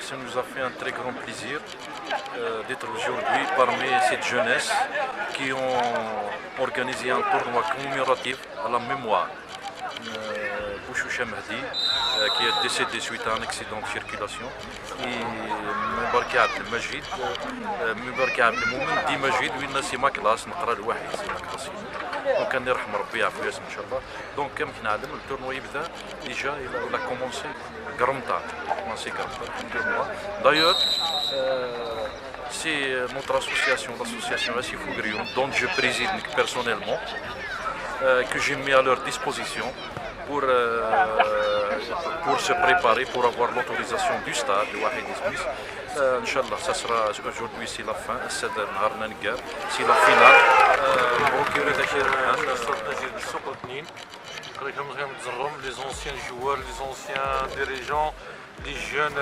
Ça nous a fait un très grand plaisir d'être aujourd'hui parmi cette jeunesse qui ont organisé un tournoi commémoratif à la mémoire. Bouchoucha Mehdi, qui est décédé suite à un accident de circulation, et Mbarki Abdelmajid, Mbarki Abdelmoumen, Di Majid, وين سي ما كلاس نقرا لواحد سي ما كلاس. دونك كان يرحم ربي يعفو ياسم ان شاء الله. دونك كما كنا نعلم التورنوا يبدا ديجا الى كومونسي قرمطان، كومونسي قرمطان التورنوا. دايور c'est notre association, l'association Assi Fougrion, dont je préside personnellement, que j'ai mis à leur disposition pour se préparer, pour avoir l'autorisation du stade, le Wahid Isbis. Inch'Allah, ça sera aujourd'hui, c'est la fin, c'est la finale. Les anciens joueurs, les anciens dirigeants, les jeunes,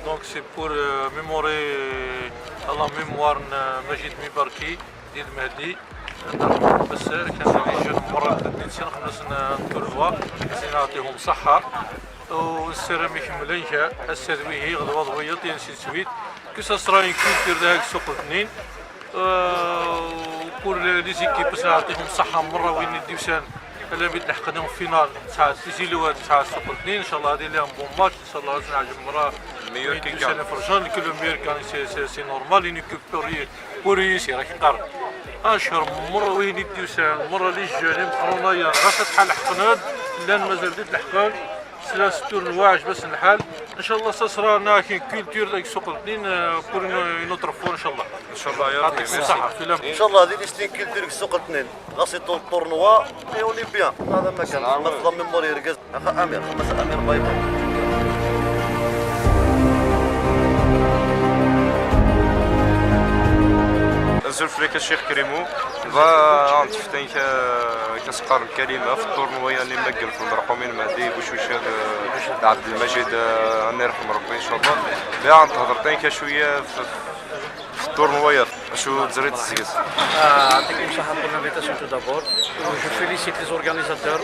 donc c'est pour mémorer à la mémoire Majid Mibarki, Dil Mehdi. بس كان لي جون مرة 30 سنة خلصنا نتولوا نعطيهم صحة والسر ما يكملينش السرويه غدوة ضوية ديال شي سويت كو سا سرا اون كولتور داك سوق الاثنين وبور لي زيكيب باش نعطيهم صحة مرة وين يديوسان الا بيت لحقناهم فينال تاع تيزيلوات تاع سوق الاثنين ان شاء الله غادي لهم بون ماتش ان شاء الله غادي نعجب مرة ميور كي كان فرجان كل ميور كان سي نورمال اني بور يسير راك قارب اشهر مره وين يديوسان مره لي جوني مقرونايا غاصه تحل حقناد لان مازال بديت الحقان سلاس تورنواج باش الحال ان شاء الله ساسرانا كاين كولتور داك السوق الاثنين بور نوتر فور ان شاء الله ان شاء الله يا ربي ان شاء الله هذه ستين كولتور داك السوق الاثنين غاسي تورنوا اي اوني بيان هذا ما كان ما ميموري ركز اخا امير خمس امير باي باي زلفلك الشيخ كريمو فا تفتين كسقار الكلمه في التورنويا اللي مقل في المرقومين المهدي بوشوشه عبد المجيد الله يرحم ربي ان شاء الله بها تهضرتين كشويه في التورنويا شو تزريد الزيز يعطيكم الصحة pour l'invitation tout d'abord. Je félicite les organisateurs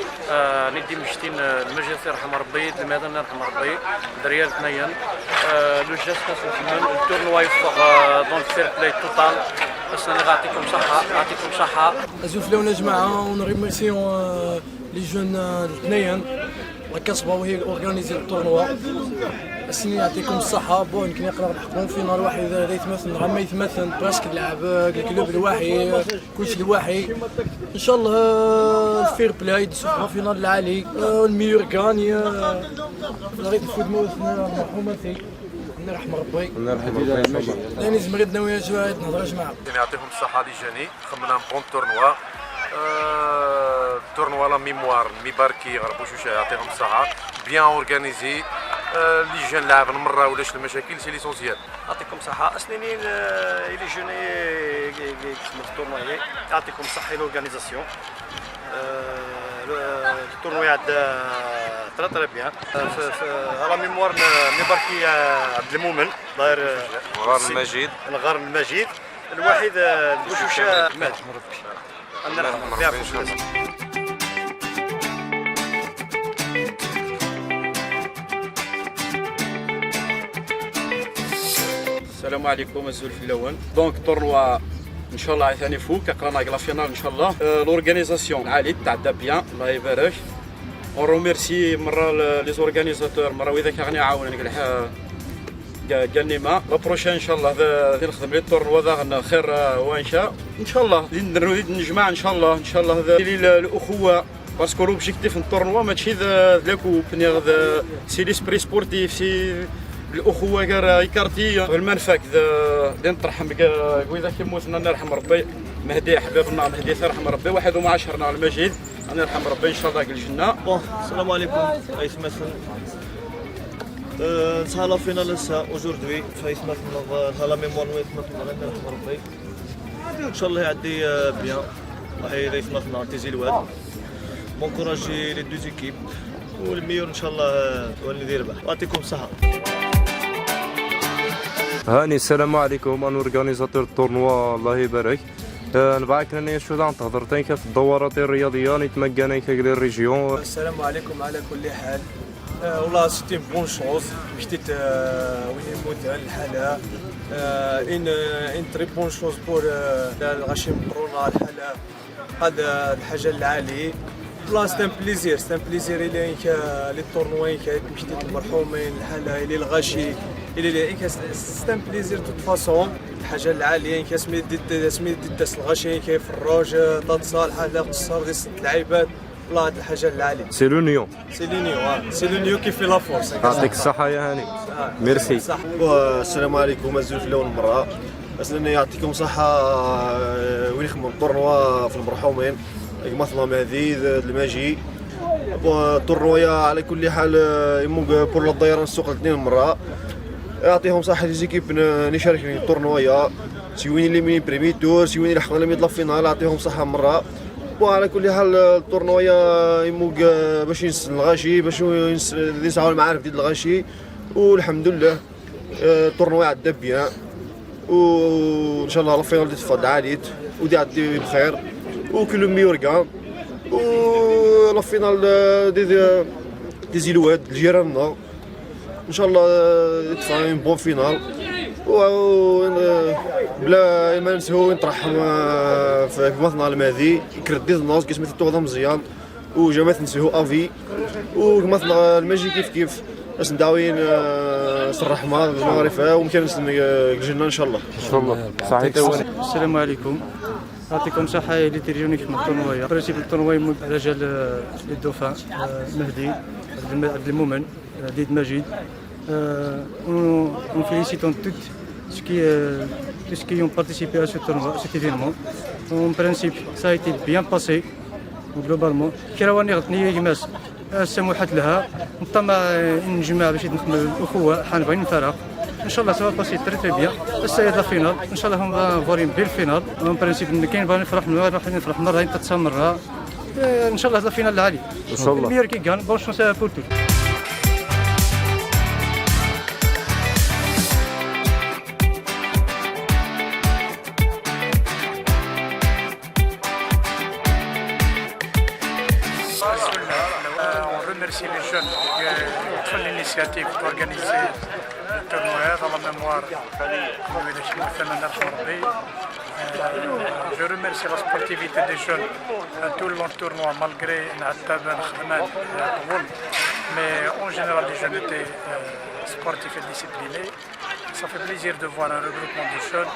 ندي مشتين المجلس يرحم ربي الميدان يرحم ربي دريال ثنيا لو جيست كاسوسمان التورنوا يفوق دون فير بلاي توتال بس انا يعطيكم صحة يعطيكم صحة. ازوف لونا جماعة ونريميرسيون لي جون الاثنين الكسبة وهي اورغانيزي التورنوا السنين يعطيكم الصحة بون يمكن يقدر نحققون فينال واحد إذا يتمثل غير ما يتمثل براسك تلعب الكلوب الواحد كلشي الواحد إن شاء الله الفير بلاي يدسوا فينال العالي الميور غاني غادي تفوت موتنا المرحومة ثي الله يرحم ربي الله يرحم ربي إن شاء الله لاني زمرتنا ويا جماعة نهضر جماعة يعطيهم الصحة لي جاني خمنا بون تورنوا تورنوا لا ميموار ميباركي غربو شوشة يعطيهم الصحة بيان اورغانيزي لي جون لعب المره ولاش المشاكل سي ليسونسيال. يعطيكم الصحة اسنينين لي جون كسمة التورنوا يعطيكم الصحة لورغانيزاسيون التورنوا عاد ترى بيان على ميموار ميباركي عبد المؤمن داير غار المجيد الغار المجيد الواحد بوشوشه مات الله يرحم ربي ان شاء الله. السلام عليكم الزول الاول دونك التورنوا ان شاء الله ثاني فوق كقرانا لا فينال ان شاء الله لورغانيزاسيون عالي تعدى بيان الله يبارك اون روميرسي مره لي زورغانيزاتور مره واذا كان يعاون قالني ما لا بروشين ان شاء الله غادي نخدم لي التورنوا هذا خير وانشاء ان شاء الله نريد نجمع ان شاء الله هذا الاخوه باسكو لوبجيكتيف التورنوا ماشي ذاك سي ليسبري سبورتيف سي الاخوه كاع يكارتي المنفك اللي نطرحهم واذا كيموتنا الله يرحم ربي مهدي حبيبنا مهدي يرحم ربي واحد وما عشرنا المجيد الله يرحم ربي ان شاء الله الجنه. السلام عليكم ايس مثلا نصها لا فينال هسه اوجوردوي فايس مثلا لا ميموار مثلا الله يرحم ربي ان شاء الله يعدي بيان راح يريس مثلا تيزي الواد بون كوراجي لي دو زيكيب والميور ان شاء الله هو اللي يربح. يعطيكم الصحه. هاني السلام عليكم، انا اورغانيزاتور التورنوا الله يبارك. نبغيك راني شو تهضر تانك في الدورات الرياضيه نتمكن كاع الريجيون. السلام عليكم على كل حال. والله سيتي بون شوز مشيت وين يموت الحاله ان تري بون شوز بور الغشيم كورونا الحاله هذا الحاجه العالي. والله ستان بليزير الى لي تورنوا مشيت المرحومين الحاله الى الغشي الى ستان بليزير توت فاسون الحاجه العاليه كاسمي ديت الغشي كيف الروج طاد صالح هذا قصر دي ست لعيبات. والله هذه الحاجه العاليه سي لونيون سي لونيو كيف لا فورس. يعطيك الصحه يا هاني. ميرسي. السلام عليكم، الزول في الاول مره أسنى يعطيكم صحة. وين يخدموا الطورنوا في المرحومين مثلا مهدي الماجي الطورنويا على كل حال يموق بور الديران السوق الاثنين مرة. يعطيهم صحة لي زيكيب نشارك في الطورنويا سيوين اللي مين بريمي تور سيوين اللي حقنا لميد لافينال يعطيهم صحة مرة. وعلى كل حال الطورنويا يموق باش ينسى الغاشي باش ينسعوا المعارف ديال الغاشي. والحمد لله الطورنويا عدى بيان وان شاء الله الفينال تفضل عاليت ودي عدي بخير وكل ميورغان والفينال دي زيلواد جيراننا ان شاء الله يدفع بون فينال. بلا ما نسهو نترحم في مثنى الماضي كرديت الناس كيسميت التوضا مزيان وجماعة نسهو افي ومثنى الماجي كيف باش نداوين الرحمه المعرفه ومكان الجنه ان شاء الله. صحيح. السلام عليكم، يعطيكم صحة اللي ترجوني في الطورنويا. برينسيپ الطورنويا يموت على جال لي دوفان مهدي عبد المؤمن Lyd Majid. Nous félicitons tous ceux qui ont participé à ce tournoi, cet événement. En principe, ça a été bien passé globalement. كراواني غتنية يماس سموحات لها نطمع نجمع باش نكمل الأخوة حنبغي نفرق. ان شاء الله سوا باسي تري تري بيان. السيد لا فينال ان شاء الله هم فورين بيل فينال. اون برينسيپ كاين باغي نفرح مرة تتصل مرة ان شاء الله لا فينال العالي ان شاء الله. الميور كي كان بون شونس بور تو. On remercie les jeunes qui font l'initiative d'organiser le tournoi dans la mémoire de Je remercie la sportivité des jeunes tout le long du tournoi, malgré mais en général les jeunes étaient sportifs et disciplinés. Ça fait plaisir de voir un regroupement de jeunes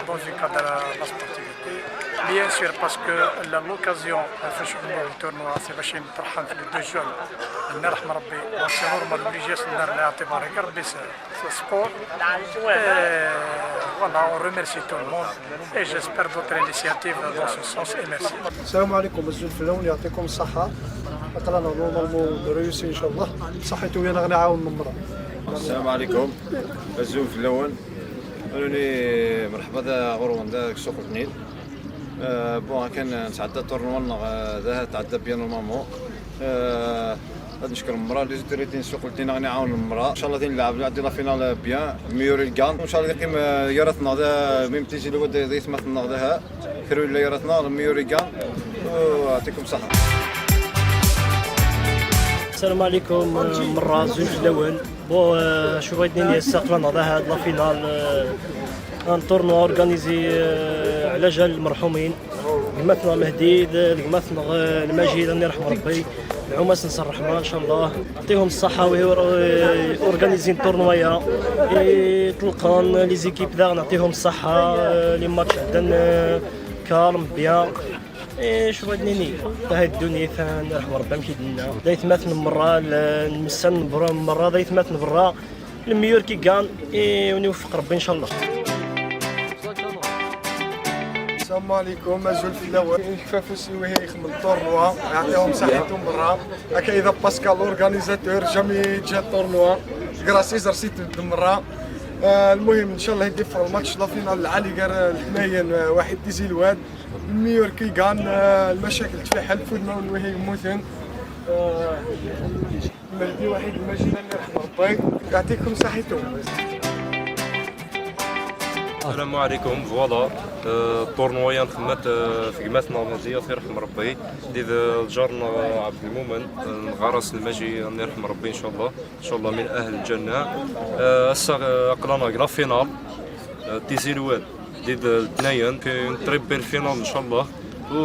dans un cadre de la sportivité. Bien sûr, parce que l'occasion du tournoi, c'est باش نطرحن في les deux jeunes. نرحم ربي c'est normal obligé ندير الاعتبار ربي c'est sport. Voilà, on remercie tout le monde et j'espère d'autres initiatives dans ce sens et merci. السلام عليكم، الزول في الاول يعطيكم الصحة. قرانا نورمالمون ريوسي ان شاء الله. صحيتو ويانا غنعاون من مرة. السلام عليكم، الزول في الاول قالولي مرحبا غروان سوق الاثنين. بون كان نتعدى التورنوا هذا تعدى بيان نورمالمون. غادي نشكر المرا لي زيتوريتين سوق الاثنين غادي نعاون المرا ان شاء الله نلعب نعدي لا فينال بيان ميوري الكان وان شاء الله يقيم يارتنا هذا ميم تيجي الود يتمثلنا هذا كرو لا يارتنا ميوري الكان ويعطيكم الصحة. السلام عليكم مرة زوج الأول بو شو بغيتني نستقبل هذا لا فينال ان تورنوا اورغانيزي على جال المرحومين مثلا مهدي مثلا المجيد الله يرحم ربي العماس نصر الرحمه ان شاء الله يعطيهم الصحه وهي اورغانيزين تورنوايا يطلقون لي زيكيب ذا نعطيهم الصحه لي ماتش عندنا كالم بيان شو بغيتني هاي الدنيا ثاني يرحم ربي مشي لنا دايت مثلا مره نمسن برا مره دايت مثلا برا الميور كي كان ونوفق ربي ان شاء الله. السلام عليكم، الزول في الاول كيفاش سويه يخدم الطورنوا يعطيهم صحتهم برا. هكا اذا باسكال اورغانيزاتور جامي جا الطورنوا كراسيز رسيت مرة. المهم ان شاء الله يدفع الماتش لا فينال العالي قال الحناين واحد تيزي الواد الميور كي كان المشاكل تفحل فودنا وهي يموتن مهدي واحد المجيد الله يرحم ربي يعطيكم صحتهم. السلام عليكم. فوالا الطورنويا تمت في قماس نورمالية في رحم ربي ديال جارنا عبد المؤمن غرس الماجي الله يرحم ربي ان شاء الله من اهل الجنه. هسه قرانا كلا فينال تيزيلواد ديال الاثنين في تريبل فينال ان شاء الله. و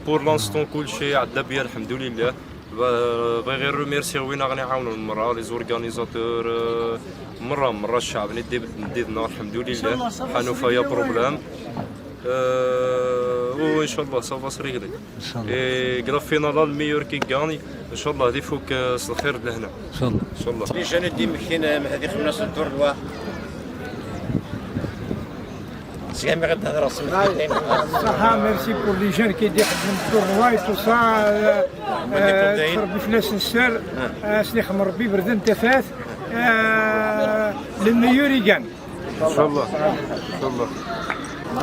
بور لانستون كلشي عدى بيا الحمد لله. بغي غير ريميرسي وين غادي نعاونوا المرة لي زورغانيزاتور مرة الشعب ندينا الحمد لله حانوفا يا بروبليم وان شاء الله سافا سريغلي ان شاء الله. كلا فينال الميور كي غاني ان شاء الله هذه فوق الخير لهنا ان شاء الله. لي جاني ديما كاين هذه خمس الدور الوا زعما غتهضر صراحه ميرسي بور لي جون كي يخدموا التورنوا اي تو سا تربي فلاس السر سليخ من ربي بردن تفاث للميوريغان ان شاء الله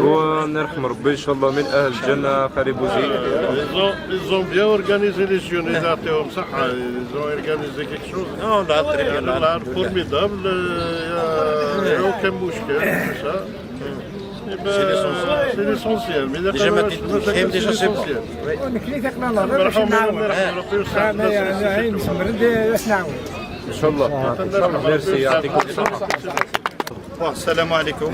ونرحم ربي ان شاء الله من اهل الجنه قريب وزيد. Ils ont bien organisé les jeunes, ils ont organisé quelque chose. Non, très bien. Formidable, il n'y a aucun mouchka, tout ça. C'est l'essentiel. Déjà maintenant, c'est bon. ان شاء الله ميرسي يعطيكم الصحه. السلام عليكم.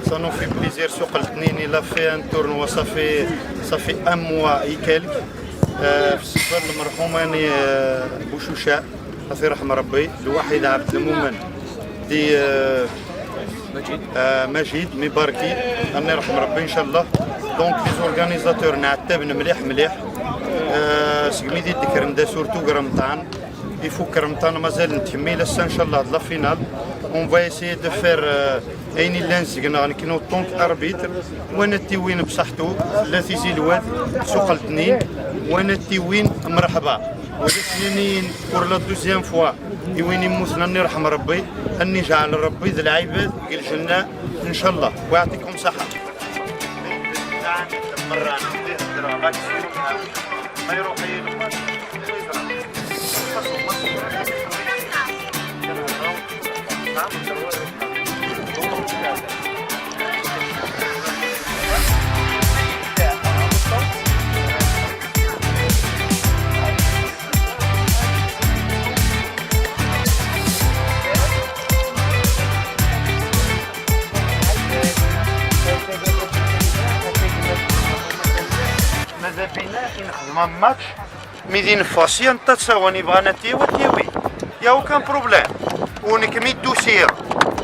Ça nous fait plaisir سوق الاثنين. Il a fait un tournoi ça fait un mois et quelques في السفر المرحوم يعني بوشوشة الله يرحم ربي الوحيد عبد المؤمن دي مجيد مباركي الله يرحم ربي ان شاء الله. دونك لي زورغانيزاتور نعتبن مليح سكميدي ديكرم دا سورتو كرمطان يفوك كرمطان مازال نتهمي لسا ان شاء الله لا فينال. اون فا ايسيي دو فير اين لانسكنا نكونو طونك اربيتر وانا تيوين بصحتو لا تيزي الواد سوق الاثنين وانا تيوين مرحبا ودسنين بور لا دوزيام فوا يوين يموتنا اني يرحم ربي اني جعل ربي ذي العباد الجنه ان شاء الله ويعطيكم صحه. ماذا بينا كي نخدمو ماتش ميدين فاسي انت تساوني بغانا تيوي يا اوكان بروبليم ونكمي الدوسير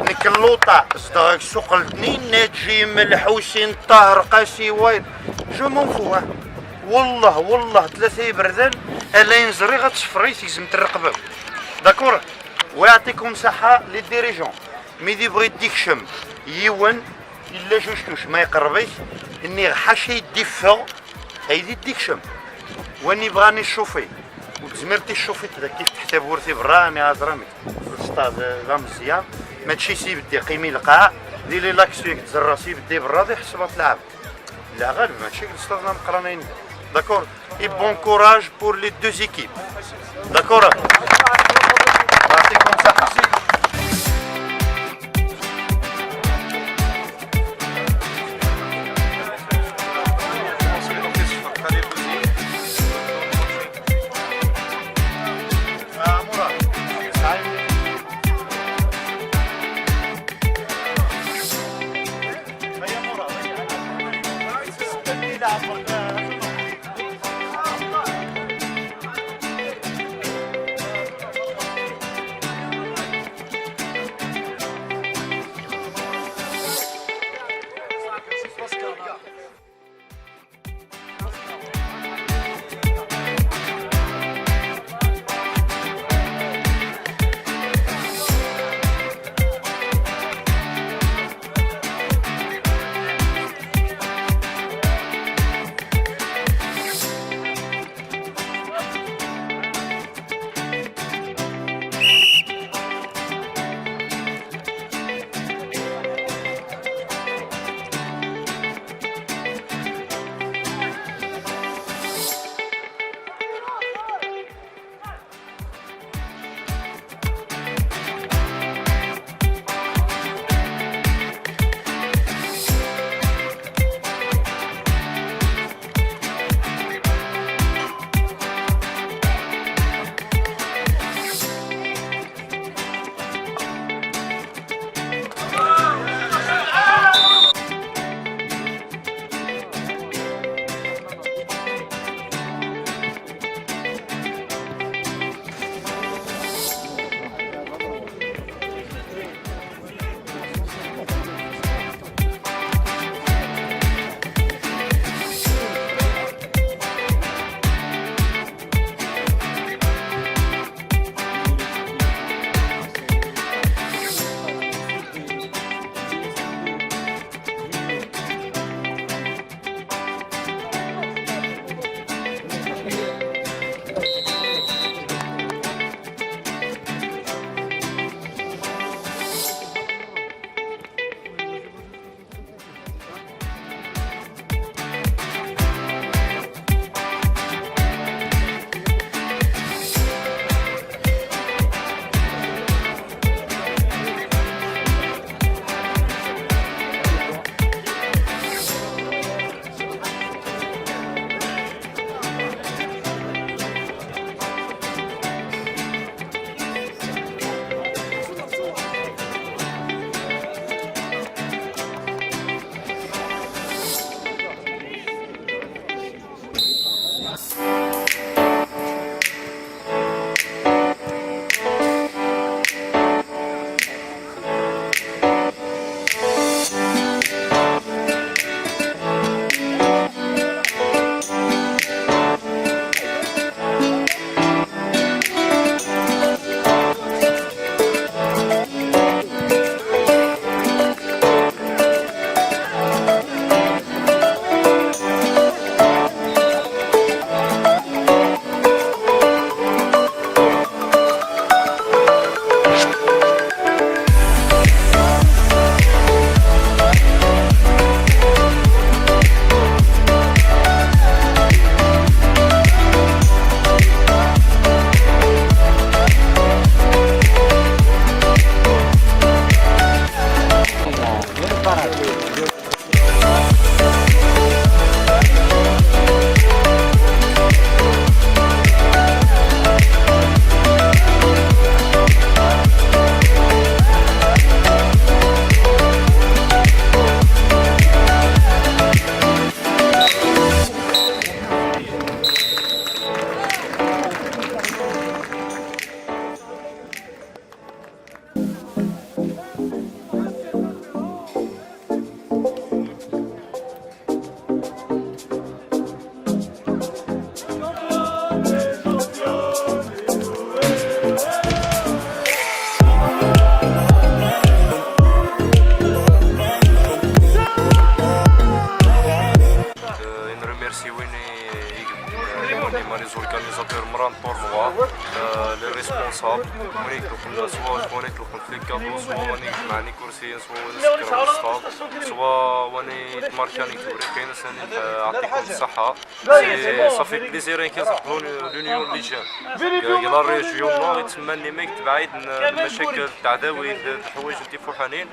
نك اللوطا صداك سوق الاثنين ناجي ملحوسين طاهر قاسي وايد جو مون فوا والله ثلاثه بردان الا ينزري غتصفري تيزم ترقبه داكور. ويعطيكم صحه لي ديريجون ميدي بغيت ديك شم يوان الا جوجتوش ما يقربيش اني حاشي يدفا هيدي ديك شم واني بغاني الشوفي وزميرتي الشوفي كيف تحتاج ورثي برا راني هضرامي في السطاد لا مزيان ماشي سيبدي قيمي القاع ديري لاكسيك تزرا سيبدي برا يحسبها تلعب لا غالب ماشي السطاد نقرانين داكور. اي بون كوراج بور لي دو زيكيب داكور. يعطيكم صحه. ديما لي زورغانيزاتور مران طورنوا لي ريسبونسابل وين يطلقوا سواء وين يطلقوا في الكادو سواء وين يجمعني كرسيين سواء وين يسكروا الستاد سواء وين يتماركاني كوري كاين سني يعطيكم الصحة صافي بليزير كيصاحبوا لونيون لي جون يلا الريجيون نور يتمنى ما يتبعد المشاكل التعداوي الحوايج اللي فوحانين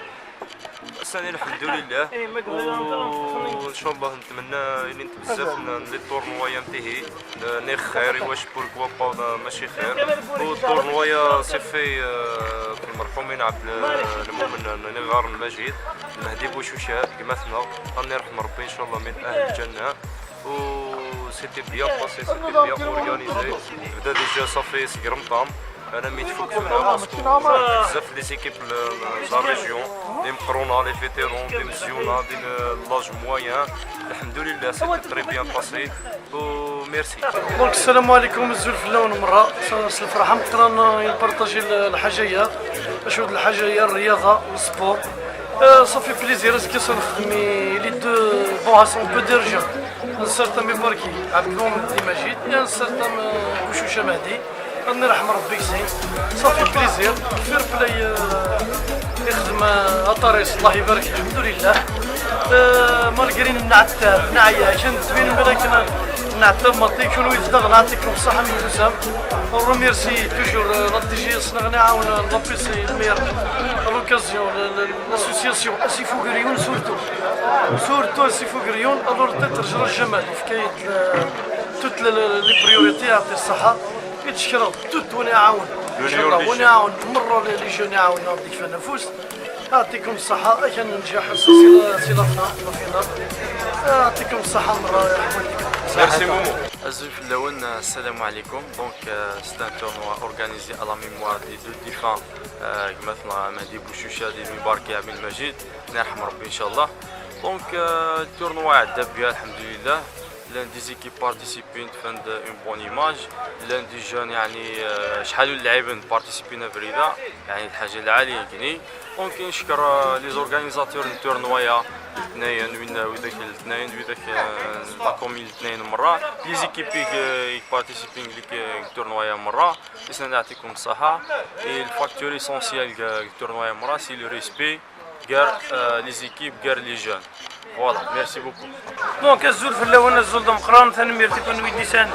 السنة الحمد لله وان شاء الله نتمنى ينت بزاف لي طورنوايا نتاهي ني خير واش بوركوا با ماشي خير والطورنوايا سي في المرحومين عبد المؤمن نغار المجيد مهدي بوشوشات كمثنا الله يرحم ربي ان شاء الله من اهل الجنة و سيتي بيان باسي سيتي بيان اورغانيزي بدا ديجا صافي سكرمطام انا ميت فوكسونا باسكو بزاف لي زيكيب لا ريجيون دي مقرونا لي فيتيرون دي مزيونا دي لاج مويان الحمد لله سيتي تري بيان باسي و ميرسي. دونك السلام عليكم الزول الاول مرة الفرحة نقدر نبارطاجي الحاجية باش هاد الحاجية الرياضة والسبور صافي بليزير اسكي نخدمي لي دو بون سون بو ديرجون ان سارتان ميباركي عبد المؤمن مجيد ان سارتان بوشوشة مهدي الله يرحم ربي يسعد صافي بليزير فير بلاي يخدم اطاريس الله يبارك الحمد لله مالغرين نعتاب نعيا كان تبين بالك نعتاب مالتي كون يتدغ نعطيكم الصحة من وسام ورميرسي توجور لا دي جي صنع نعاون لا بيسي المير لوكازيون لاسوسياسيون اسيفوغريون سورتو اسيفوغريون الور تترجر الجمال في كاية توت لي بريوريتي يعطي الصحة يتشكر توت وانا عاون ان شاء الله وانا عاون مرة لي جون يعاون يعطيك في النفوس يعطيكم الصحة كان نجاح صلاتنا الفينال يعطيكم الصحة مرة يرحم ميرسي مومو. Azul Laoun, salam alaikum. Donc c'est un tournoi organisé à la mémoire des deux défunts مثلا مهدي بوشوشة دي مباركي عبد المجيد نرحم ربي ان شاء الله. Donc التورنوا عدى بها الحمد لله. L'un des équipes participantes fait une bonne image. L'un des jeunes يعني شحال اللاعبين بارتيسيبينا بريده يعني الحاجه العاليه كني. دونك نشكر لي زورغانيزاتور التورنوايا الاثنين وذاك الاثنين وذاك لا كومين الاثنين مره لي زيكيبي بارتيسيبين التورنوايا مره باش نعطيكم الصحه. الفاكتور اسونسيال التورنوايا مره سي لو ريسبي كار لي زيكيب كار لي جون. فوالا ميرسي بوكو. دونك الزول في الاول الزول دمقران ثاني ميرتي كون ديسان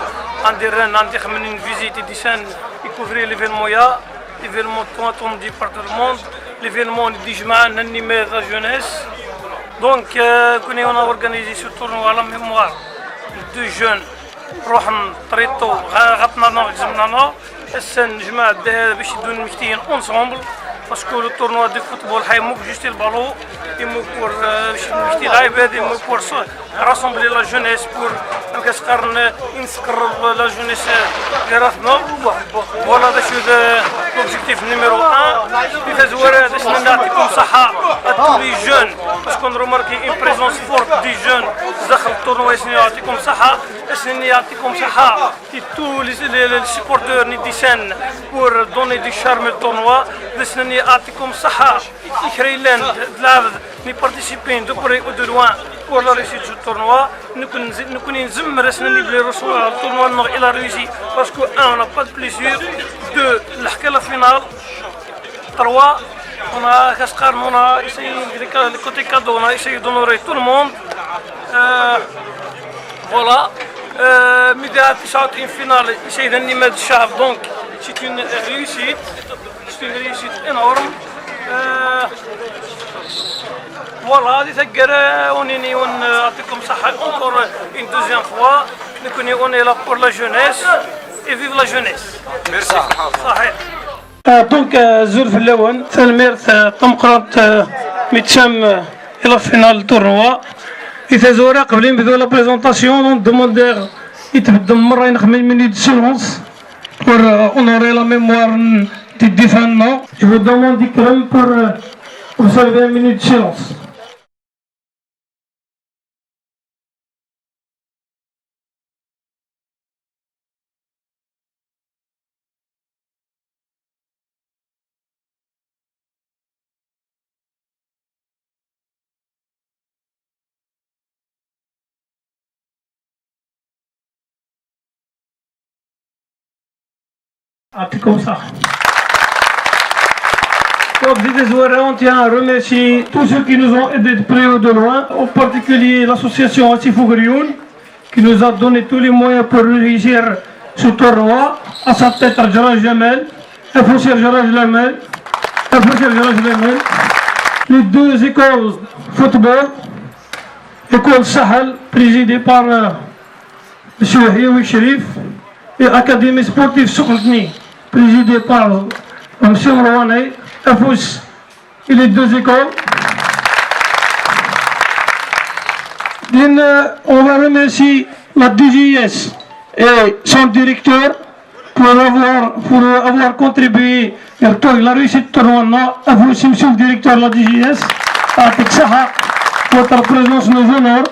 عندي خمنين فيزيتي ديسان يكوفري ليفينمويا ليفينمون طون دي بارتو الموند ليفينمون دي جماعه نانيمي ذا جونيس. دونك كوني اون اورغانيزي سو تورنوا على ميموار دو جون روحنا طريطو غطنا نغزمنا السن جماعه باش يدون مكتين اونسومبل باسكو لو تورنوا دي فوتبول حي موك جوستي البالو يمو بور مشتي لاعبات يمو بور راسومبلي لا جونيس بور كتقارن ينسكر لا جونيس كراتنا فوالا داك لوبجيكتيف نيميرو 1 اللي تزوار باش نعطيكم صحه ا لي جون باسكو نروماركي ان بريزونس فورت دي جون داخل التورنوا يعطيكم صحه يعطيكم صحه تو لي سيبورتور نيديسان بور دوني دي شارم التورنوا باش يعطيكم صحه يكريلان تلعب ني بارتيسيبين دو بري او دو لوان pour la réussite du tournoi. Nous connaissons les ressources du tournoi il a réussi parce que un, on n'a pas de plaisir, deux, la finale, trois, on a essayé le côté cadeau, on a essayé d'honorer tout le monde. Voilà. Média une finale, essayer d'animer le chef, donc c'est une réussite énorme. Voilà, on يعطيكم صحة encore une deuxième fois. On est là pour la jeunesse et vive la jeunesse. Merci. صحيح. دونك الزول في الاول ثالمير طمقرات متشام الى فينال تورنوا اذا زورا قبل نبداو لا بريزونطاسيون دون دوموندير يتبدل مره ينخمل مينيت سيلونس pour honorer la mémoire des défunts. Je vous demande pour observer une minute de silence. يعطيكم الصحة. Donc, on tient à remercier tous ceux qui nous ont aidés de près ou de loin, en particulier l'association Asifou Grioun, qui nous a donné tous les moyens pour réussir ce tournoi, à sa tête Jaraj Jamel, les deux écoles football, école Sahel, présidée par M. Hiyoui Sherif, et Académie sportive Soukoutni, présidée par M. Mrouane, et les deux écoles. On va remercier la DGS et son directeur pour avoir contribué à la réussite du tournoi. À vous aussi, monsieur le directeur de la DGS, à Teksaha, votre présence nous honore.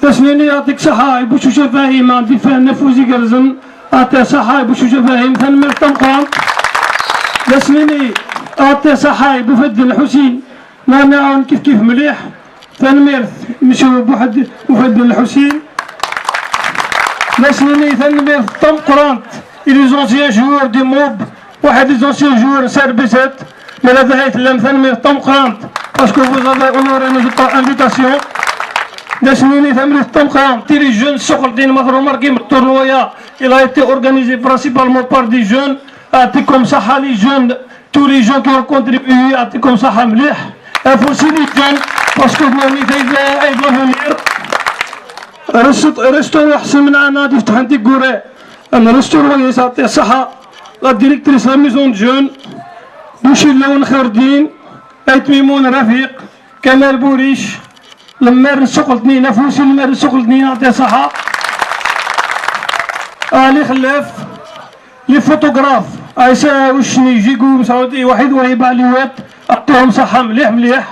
تسنيني يعطيك صحة يبوشو فاهم عندي فيها نفوزي قرزن أعطي صحة يبوشو فاهم ثنمر تنقام تسنيني أعطي صحة يبوفد الحسين ما نعاون كيف مليح ثنمر مشو بوحد بوفد الحسين تسنيني ثنمر طم قرانت les anciens joueurs du MOB واحد les anciens joueurs سربسات mais هذا هيت لم ثنمر طم قرانت parce que vous avez honoré notre invitation. Les jeunes il a été organisé principalement par des jeunes, comme ça, les jeunes, tous les gens qui ont contribué, comme ça, il faut aussi les jeunes, parce que nous devons venir. Restaurant, la directrice de la maison de jeunes, Bouchil Khardin, Aitmimoun Rafiq, Kamal Bourish, المار نسوقلتني نفوسي المار نسوقلتني نعطي صحة لي خلاف لي فوتوغراف عيسى وشني جيكو سعودي واحد وهيب عليوات عطيهم صحة مليح مليح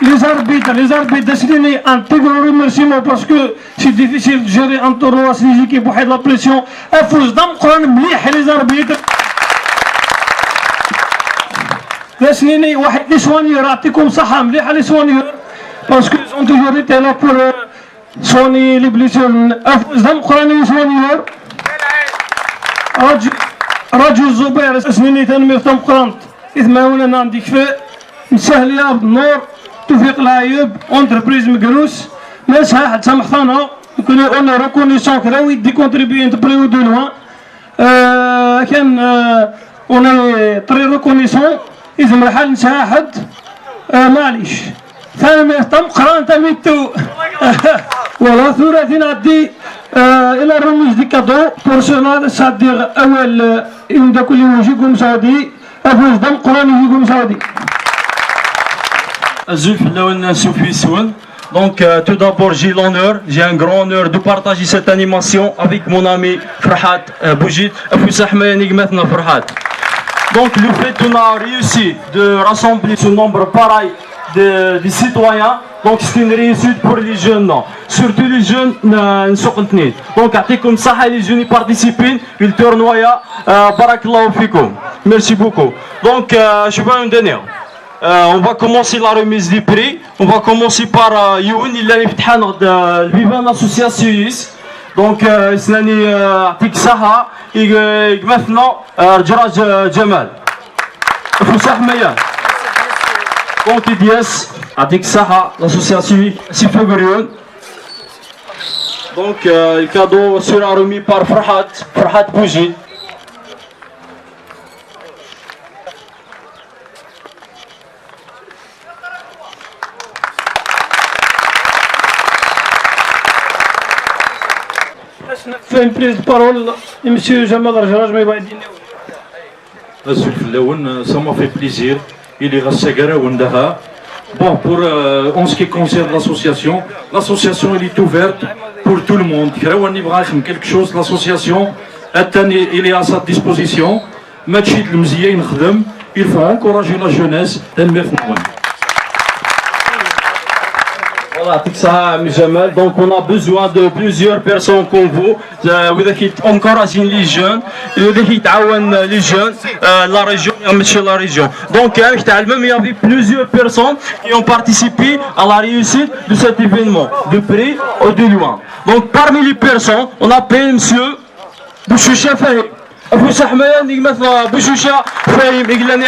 لي زاربيت داسنيني ان تيغرو ريميرسيمون باسكو سي ديفيسيل جيري ان تورنوا سي زيكيب واحد لا بريسيون افوز دم قران مليح لي زاربيت داسنيني واحد لي سوانيور يعطيكم صحة مليحة لي سوانيور parce qu'ils ont toujours été là pour soigner les blessures. Afzam Qurani soigneur. رجل الزبير سنيني تنمير تم قرانت إذ ما هنا نعندي كفاء مسهل يا عبد النور توفيق العيوب انتربريز مقروس ما ساحت سامحتنا كنا اون ريكونيسون كراوي دي كونتريبيون دو بري دو لوان كان اون طري ريكونيسون إذا مرحل نساحد معليش ثاني تم قران تميتو ولا ثلاثي نعدي الى الرموز دي كادو بورسونال صادق اول يوم دا كل يوم يجيكم سعودي افوز دم قران يجيكم سعودي الزلف اللون سوفي سون. Donc tout d'abord j'ai un grand honneur de partager cette animation avec mon ami Farhat Boujid. Donc le fait qu'on a réussi de rassembler ce nombre pareil des citoyens, donc c'est une réussite pour les jeunes, surtout les jeunes نسوقنتني. Donc يعطيكم الصحة les jeunes y participent في التورنويا بارك الله فيكم. Merci beaucoup. Donc je vais en donner. On va commencer la remise des prix. On va commencer par Youn, il a fait le Vivan Association. Donc Islani يعطيك الصحة maintenant Jaraj Jamal. Foussah Mayan. Donc IDS يعطيك الصحة l'association Asifou Grioun. Donc le cadeau sera remis par Farhat Boujid. fait une prise de parole et M. Jamal Rajraj ما يبعد الزلف اللون ça m'a fait plaisir. Il est rasagara وندها. Bon, pour en ce qui concerne l'association elle est ouverte pour tout le monde. Quelque chose, l'association il est à sa disposition. Il faut encourager la jeunesse. Voilà, Jamal. Donc on a besoin de plusieurs personnes comme vous. Encourager les jeunes, les jeunes, la région. Donc il y avait plusieurs personnes qui ont participé à la réussite de cet événement, de près ou de loin. Donc parmi les personnes, on appelle M. Bouchoucha Fahi. افوس حمايان مثلا بوشوشه فاهم يقلن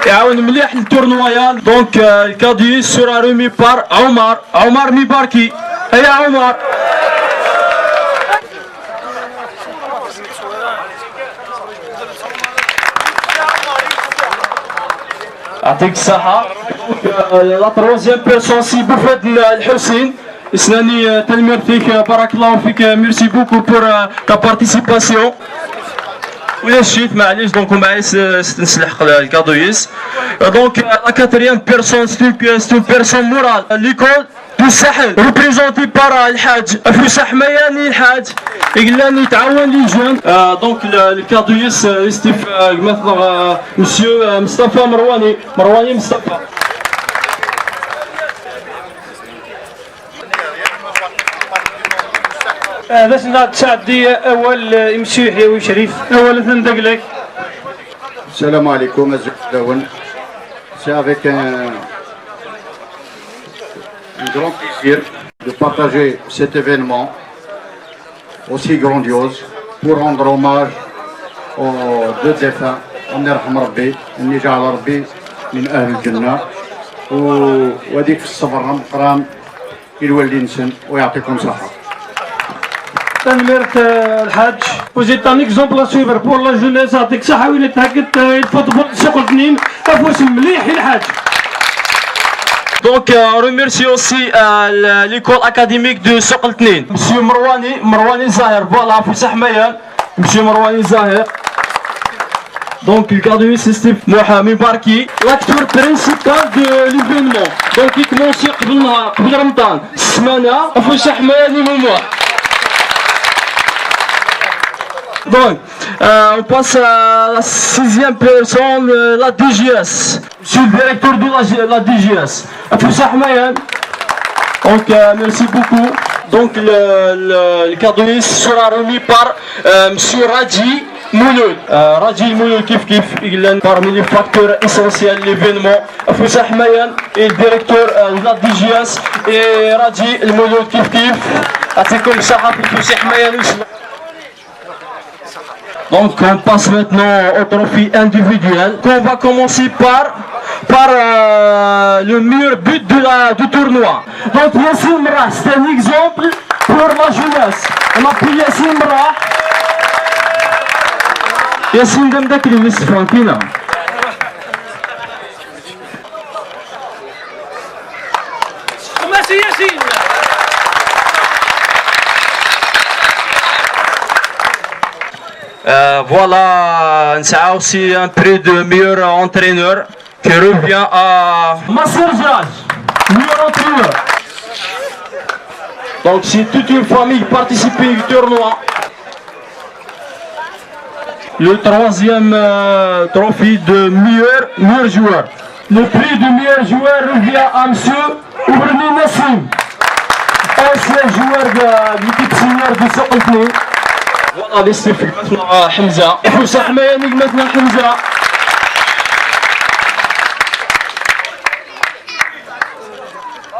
يعاون مليح للتورنوايا. دونك الكادو سورا رومي بار عمر ميباركي. هيا عمر. يعطيك الصحة. لا تروازيام بيرسون سي بوفات الحسين اسناني تنمير فيك بارك الله فيك ميرسي بوكو بور تا بارتيسيباسيون. ولا شيت معليش دونك معليش نسلحق الكادويس. دونك لا كاتريام بيرسون سي بيرسون مورال ليكول دو الساحل ريبريزونتي بار الحاج افوس حمياني الحاج يقلاني يتعاون لي جون. دونك الكادويس ستيف مثلا مسيو مصطفى مرواني مصطفى. باش تعدي اول يمشي يحيوي شريف اول ثندق لك. السلام عليكم الزملاء. C'est avec un grand plaisir de partager cet événement aussi grandiose pour rendre hommage aux deux défunts. الله يرحم ربي اني جعل ربي من اهل الجنه وهذيك في الصبر مقران الوالدين سن ويعطيكم صحه. تنميرت الحاج وزيد ان اكزومبل ا سويفر بور لا جونيس. يعطيك الصحة ويلي تهكت الفوتبول سوق الاثنين افوس مليح الحاج. Donc on remercie aussi l'école académique de Souk Eldnine. Monsieur Marwani Zahir, voilà, Foussa Hmayan, Monsieur Marwani Zahir. Donc le cadre c'est Steve Mohamed Barki, l'acteur principal de l'événement. Donc il commence قبل رمضان السمانة Foussa Hmayan وموا. Donc, on passe à la 6e personne, la DGS. Monsieur le directeur de la DGS. Foussa Hmayan. Donc, merci beaucoup. Donc, le cadeau sera remis par Monsieur Radji Mouloud. Radji Mouloud il est parmi les facteurs essentiels de l'événement. Foussa Hmayan est le directeur de la DGS. Et Radji Mouloud Atikom Sahab Foussa Hmayan. Donc on passe maintenant au trophée individuel. On va commencer par le meilleur but du tournoi. Donc Yassine Mrah, c'est un exemple pour la jeunesse. On appuie Yassine Mrah. Yassine Demdak il est Frankina. Merci Yassine. Voilà, c'est aussi un prix de meilleur entraîneur qui revient à Masser Jaj, meilleur entraîneur. Donc c'est toute une famille participée au tournoi. Le 3e trophée de meilleur joueur. Le prix de meilleur joueur revient à Monsieur Oubrni Nassim, ancien joueur de l'équipe senior de Souk Eldnine. Voilà les stifs maintenant Hamza. Foussa Hmayan maintenant Hamza.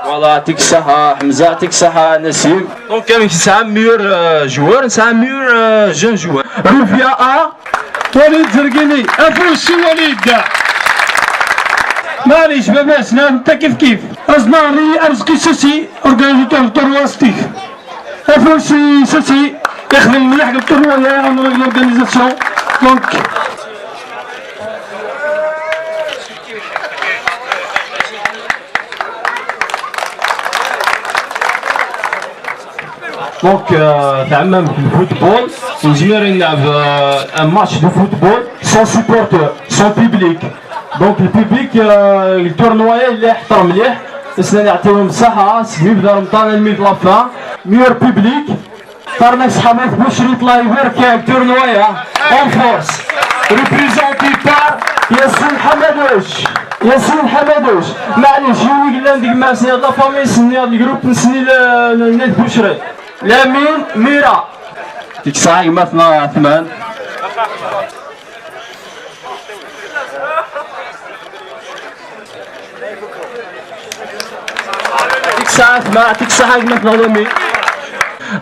Voilà, Tiksaha Hamza, Tiksaha Nassim. Donc c'est un meilleur joueur, c'est un meilleur jeune joueur. Revient à وليد زرقيني. افوسي وليد. معليش ما باسنا انت كيف ازناري ارزقي ساسي اورغانيزيتور التورنوا ستيف. افوسي ساسي يخدم مليح التورنوا يا اورغانيزاسيون. دونك Donc, تعمم في الفوتبول نجمر نلعب un match de football sans supporter, sans public. Donc le public التورنوايا اللي يحترم مليح باش نعطيهم الصحة يبدا رمضان الميد لافان ميور بيبليك طارناكس حماس باش يطلع يبارك التورنوايا اون فورس ريبريزونتي بار ياسين حمادوش معليش يوني قلنا نديك مع سني لا فامي سني هاد الجروب نسني الناس بوشري لامين ميرا ديك الساعة مثلا 8 ديك الساعة 8 ديك الساعة مثلا لامين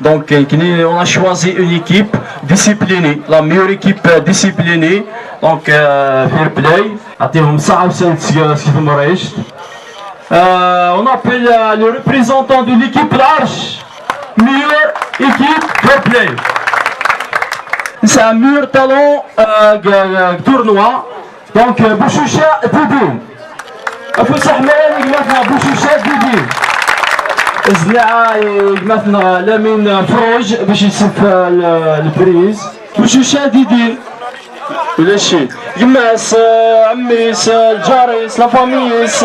Donc on a choisi une équipe disciplinée, la meilleure équipe disciplinée. Donc fair play. يعطيهم الصحة وسلامة مرايش. On appelle le représentant de l'équipe L'Arche, meilleure équipe fair play. C'est un meilleur talent tournoi. Donc Bouchoucha Didine. أفوسح مالك مثلا بوشوشة ديدين. زلعة مثلا لامين فروج باش يسف البريز. بوشوشة ديدين. ولا شي. يماس عميس الجاريس لافاميس.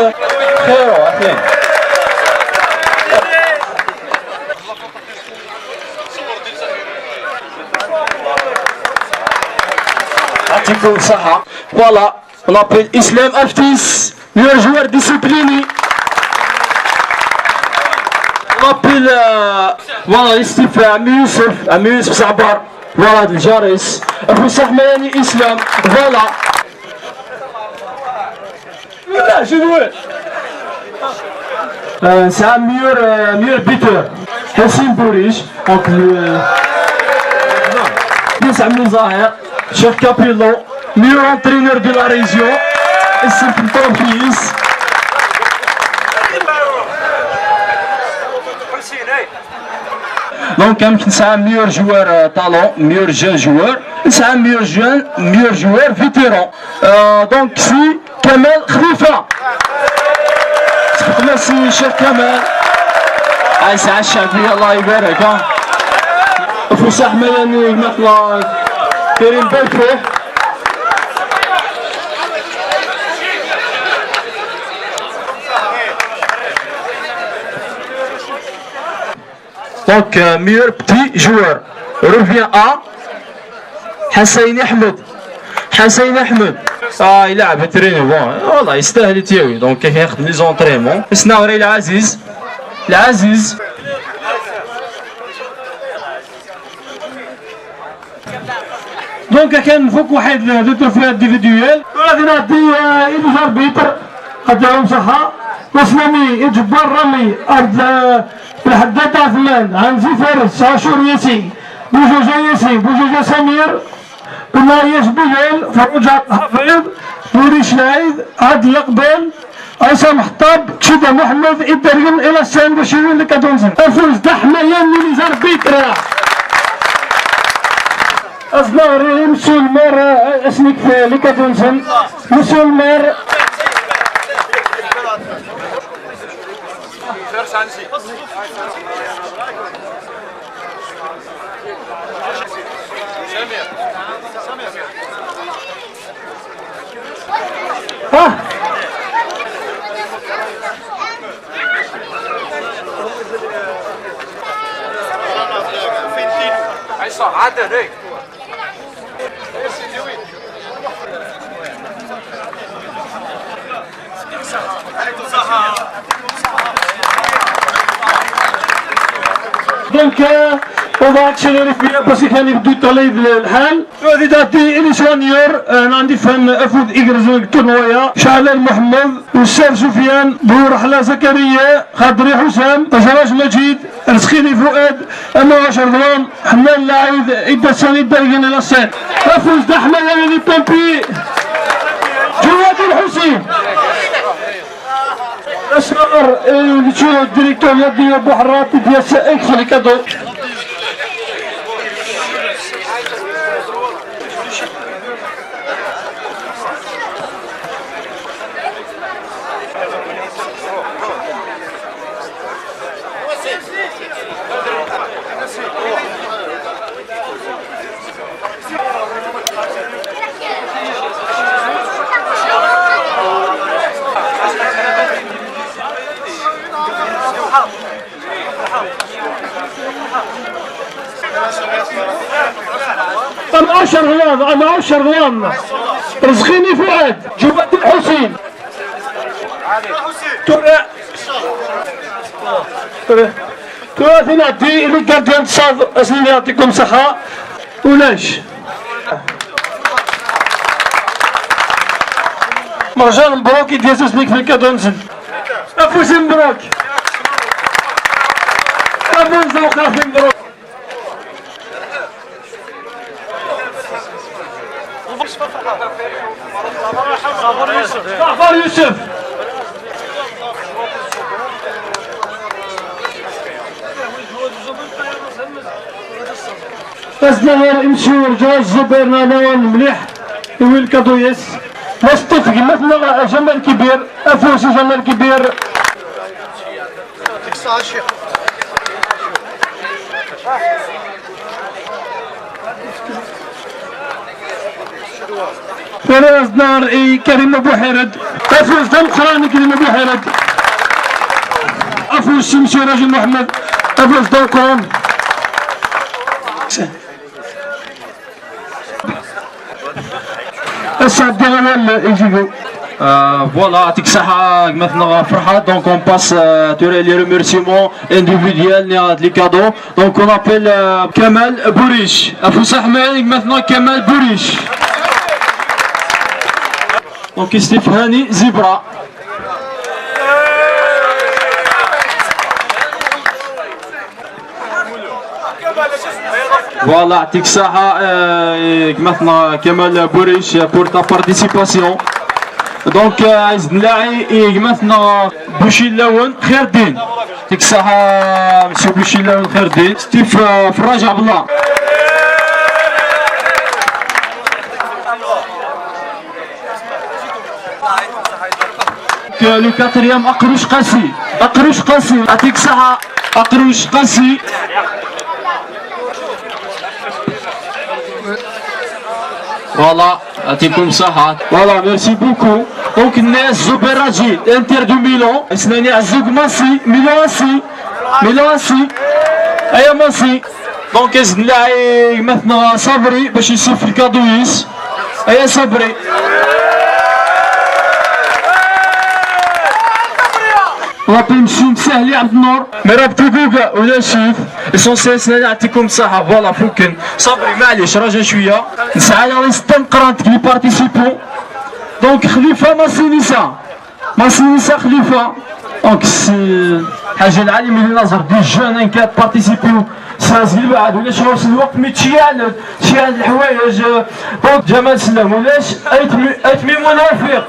خيرو أخي. يعطيكم الصحة. Voilà, on appelle Islam Aftis. meilleur joueur discipliné. On appelle voilà Steve Ami Youssef Sabar. Voilà الجارس. أبو سحماني إسلام. Voilà. لا شنو؟ C'est un meilleur buteur. Hassim Bourish. Donc Samuel Zahir. Chef Capello. meilleur entraîneur de la région. اسم التوفيق. Donc c'est un meilleur joueur talent, meilleur jeune joueur, c'est un meilleur joueur vétéran. Donc c'est Kamel Khalifa. Merci cher Kamel. سعد الشعبي الله يبارك. فسح مياني مثل كريم بلفه. Donc, meilleur petit joueur revient à حسين أحمد. حسين أحمد يلعب تريني بون والله يستاهل يتيوي. دونك كيف يخدم لي زونطريمون. سناوري العزيز. دونك كان فوق واحد دو تروفيات ديفيديوال. غادي نعطي إلى الاربيتر قدرهم صحة. وسلامي جبار رامي أرض الحداد عثمان عنزي فارس عاشور ياسين بوجوجة ياسين بوجوجة سمير بنايش بيال فروج حفيظ نوري شنايد عادل قبال عصام حطاب تشيدا محمد إداريين إلى السان بشيرين لكادونزن أفوز دحميان من زار بيكرا أصداري مسؤول مار اسمك في لكادونزن مسؤول مار Donc on va accélérer parce qu'il y a du طليب الحال. غادي تعطي إلي سونيور أنا عندي فن أفوز إجرز التورنويا شعلان محمد والسير سفيان بورحلة زكريا خضري حسام جراج مجيد رزقيني فؤاد أما 10 رضوان حنان لاعب إدى السنة الدارجين إلى السن أفوز دحمة يا لي بامبي جواد الحسين أسرار الديريكتور يدي أبو حرات ديال سائق خلي كادو. أنا 10 رياض رزقيني فؤاد جواد الحسين ثلاثي نعطي اللي قاعد تصاد أسنين يعطيكم صحة ولاش مرجان مبروك يدير اسمك في الكادونزن أفوز مبروك أفوز مبروك جعفر يوسف الزهر يمشيو رجال الزبير نوال مليح ويل كادويس نستفق مثلا جمال كبير افوسي جمال كبير فراس نار اي كريم ابو حرد افوز دم قراني كريم ابو حرد افوز شمشي راجل محمد افوز دم قران السعد ديال يجيبو Voilà, يعطيك الصحة مثلا فرحة. Donc on passe les remerciements individuels les cadeaux. Donc on appelle Kamal Bourish. أفوس أحمد مثلا كمال بوريش. Donc استفهاني زبرة. Voilà, يعطيك الصحة مثلا كمال بوريش pour ta participation. دونك عايز نلاعي مثلا بوشي اللون خير الدين. يعطيك الصحة مسيو بوشي اللون خير الدين. ستيف فراج عبد الله. لو كاتريام أقروش قاسي. أقروش قاسي يعطيك الصحة أقروش قاسي. فوالا يعطيكم الصحة. فوالا ميرسي بوكو. دونك الناس زوبيراجي انتر دو ميلون اسناني عزوق ماسي ميلون اسي ايا ماسي. دونك يزن لاعي مثلا صبري باش يصير في الكادويس. ايا صبري رابي مشي سهلي عبد النور مراب تيبوكا ولا شيف اسونسيال سناني يعطيكم الصحة. فوالا فوكن صبري معليش راجع شوية نسعى على ستة قرانتك لي بارتيسيبون. دونك خليفة ماسينيسا خليفة. دونك حاجة العالم اللي نظر دي جون كات بارتيسيبيو سازيل بعد ولاش واصل الوقت متشيال الحوايج. دونك جمال سلام ولاش ايتمي منافق.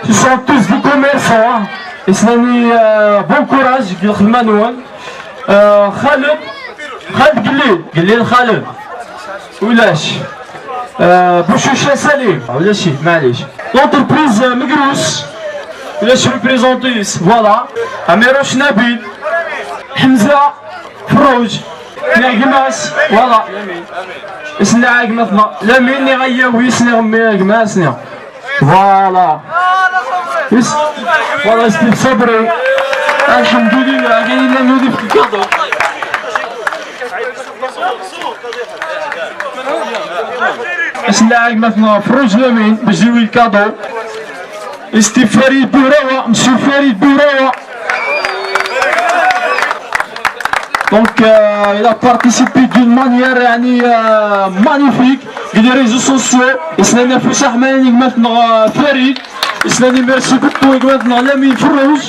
سو سون توس دي كوميرسون اسناني بون كوراج الخدمة نوال. خالد قليل خالد ولاش بوشوشة سليم ولا شي معليش. لونتربريز مقروس ولاش ريبريزونتيس. فوالا أميروش نبيل حمزة فروج نعقماس. فوالا اسنا عقمتنا لامين نغيا ويسنا غمي عقماسنا. فوالا فوالا ستيف صبري الحمد لله كاين لنا نودي في الكادو. اسلاعي مثلا فروج لامين باش يجيو الكادو. ستيف فريد بوراوة مسيو فريد بوراوة. دونك il a participé d'une manière يعني magnifique لي ريزو سوسيو. اسناني فوس احمد مثلا فريد اسناني ميرسي بوكو مثلا لامين فروج.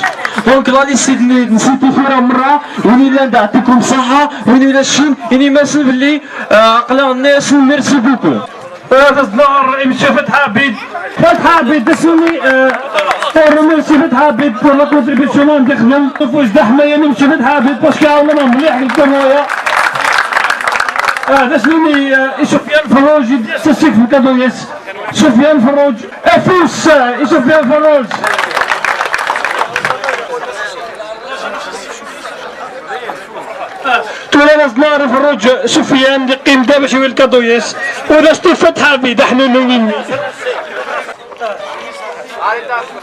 دونك لا ليست نسيتو فيها مرة ويني لا نعطيكم الصحة ويني لا الشم ويني ماسل بلي عقلا الناس ميرسي بوكو. نار يمشي فتح عبيد دسوني ريميرسي فتح عبيد بور لا كونتريبيسيون اللي خدم فوز د حمايه نمشي فتح عبيد باسكو عاونا مليح الكرويه. دسوني سفيان فروج سيك في الكادويس. سفيان فروج افوس سفيان فروج. تولا نار فروج سفيان اللي قيم دابا شويه الكادويس ولا ستيف فتح عبيد احنا نويني.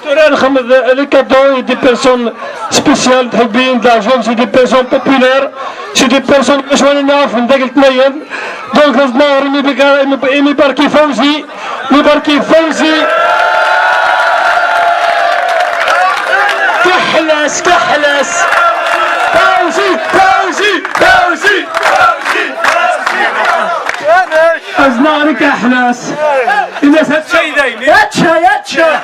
تولا نخمد لي كادو دي بيرسون سبيسيال محبين دارجون سي دي بيرسون بوبولير سي دي بيرسون باش وانا نعرف من داك الثنين. دونك نار مي باركي فوزي كحلاس فوزي أزنارك أحلاس الناس هاتشا يدايني هاتشا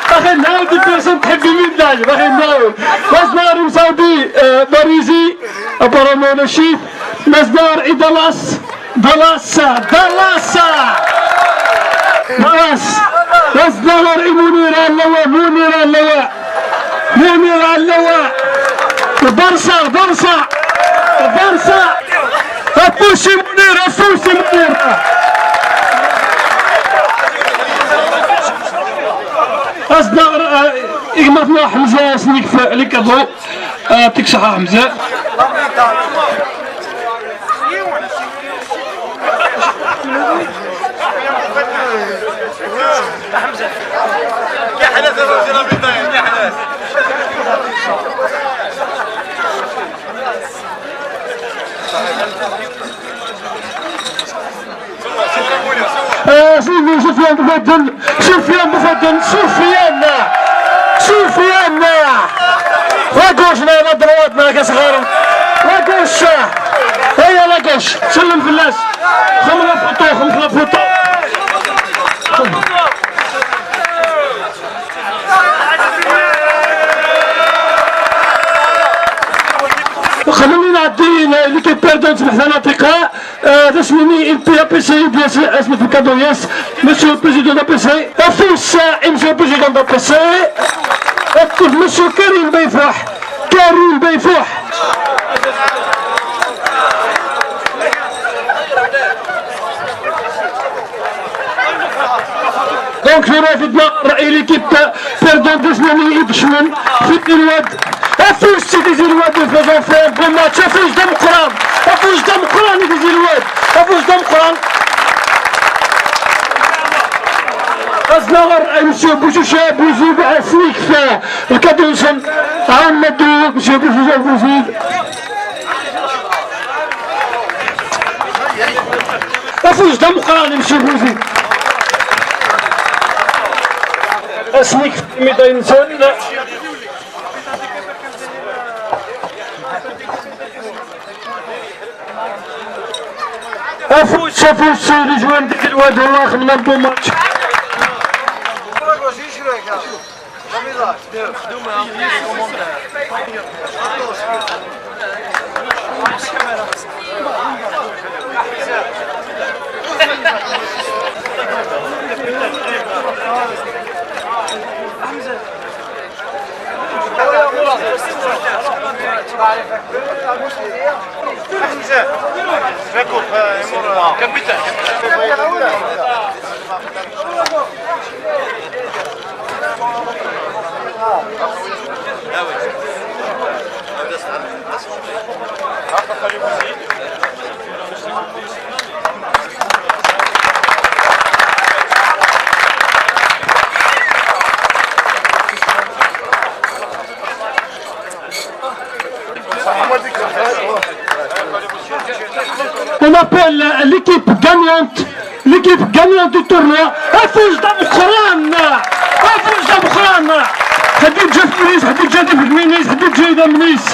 باغي نعاود البيرسون تحبي من داج باغي نعاود أزنار مساودي باريزي أبارامون شيف مزدار إدلاس Dalassa Nasdağlar Munir Allawa Barça Afouchi Munir أصدق إجمعنا حمزة سنيك في كذا تكشح حمزة سفيان لاكوشنا لا درواتنا كصغار لاكوش هيا لاكوش سلم في الناس خمسة فوتو خلوني نعدي ليكيب بيردون سمح لنا اصدقاء رسميني البي سي ديال اسمه في الكادوياس مسيو البريزيدون دا بي سي افوس مسيو البريزيدون دا بي سي مسيو كريم بيفوح دونك في رافدنا رأي ليكيب بيردون دسماني يبشمن في الواد افوز سيدي الواد فازون في بون ماتش افوز دم قران يدي الواد افوز دم قران أصدقاء مسيو بوشوشا بوزيد عسيك في الكادوسن عمدو مسيو بوشوشا بوزيد افوز دم قران مسيو بوزيد اسنيك في ميدان سن افوز لجوان ديك الواد والله خدمنا بو ماتش كابتن On appelle l'équipe gagnante du tournoi افوز دم قران حبيب جا في منيس حبيب جا في منيس حبيب جا منيس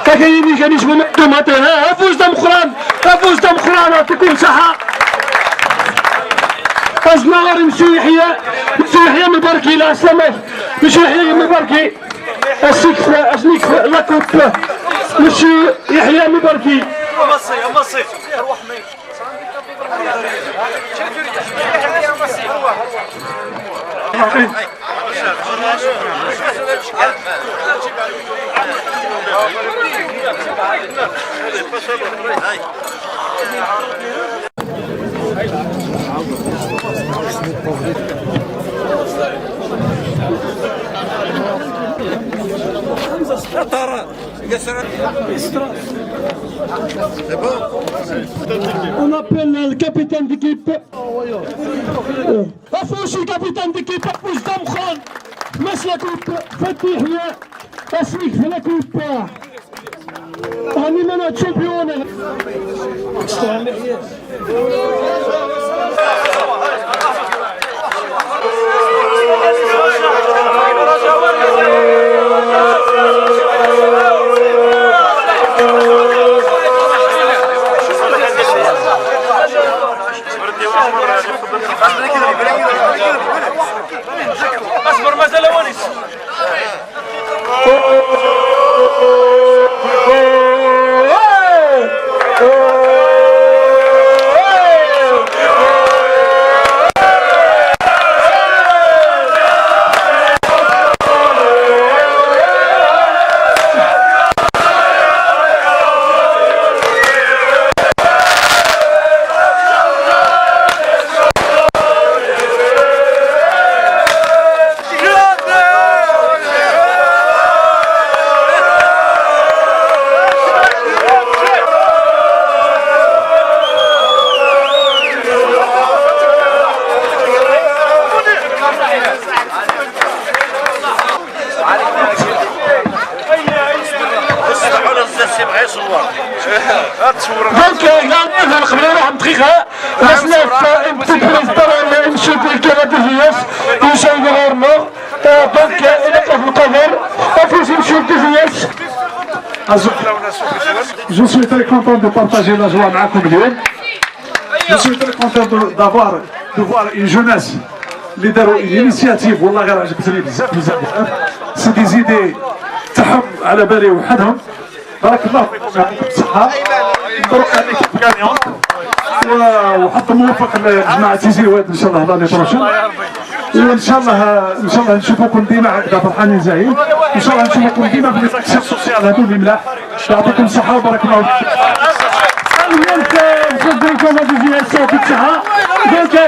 كاينين كانيش من الدوماتير افوز دم قران يعطيكم صحة أزنار مسيو يحيى مباركي لا سمح مسيو يحيى مباركي اسنيك لاكوب مسيو يحيى مباركي أمصي روح مين On appelle le capitaine d'équipe. Afouchi capitaine d'équipe Afouch Damkhan. Mas la coupe. Fatih Yahya. Asmik في la coupe. هني تشامبيون. اصبر مازال وانيس دقيقة une petite président monsieur le directeur de DGS monsieur le gouvernement donc il est au Qatar officier monsieur le DGS. Je suis très content de partager la joie avec vous. Je suis très content de voir une jeunesse اللي داروا الانيسياتيف والله غير عجبتني بزاف بزاف بزاف سي دي زيدي تاعهم على بالي وحدهم بارك الله فيكم يعطيكم الصحة مبروك عليكم كاميون وحط موفق لجماعة تيزي واد ان شاء الله لاني بروشن وان شاء الله نشوفكم ديما هكذا فرحانين زاهيين ان شاء الله نشوفكم ديما في الاكسيون سوسيال هذو اللي ملاح يعطيكم الصحة وبارك الله فيكم.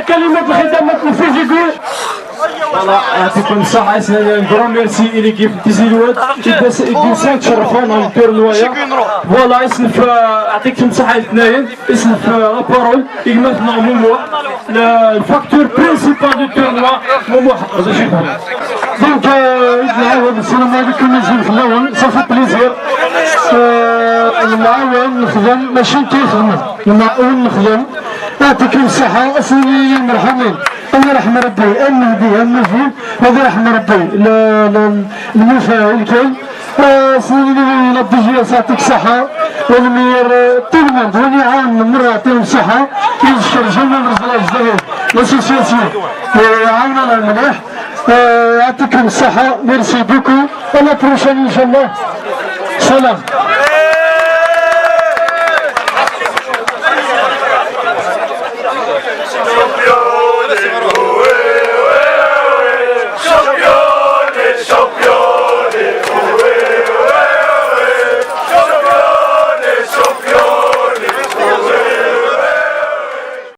كلمة الختام التنفيذ يقول فوالا يعطيكم الصحة ان كرون ميرسي ليكيب تيزي الواد يدوسان تشرفونا الدور نوايا فوالا يسلف يعطيكم الصحة الاثنين يسلف لابارول يمثلنا مومو الفاكتور برينسيبال دو تورنوا مومو حق دونك نعاود السلام عليكم نجم في الاول صافي بليزير المعاون نخدم ماشي كيخدموا المعاون نخدم يعطيكم الصحة أسنين المرحومين الله يرحم ربي المهدي المفيد هذا يرحم ربي المفاعل كاين سنين الدجياس يعطيك الصحة والمير طولموند وين يعاون مرة يعطيهم الصحة يشكر جميع الرجال الجديد لاسوسياسيون يعاوننا المليح يعطيكم الصحة ميرسي بوكو ولا بروشان إن شاء الله سلام.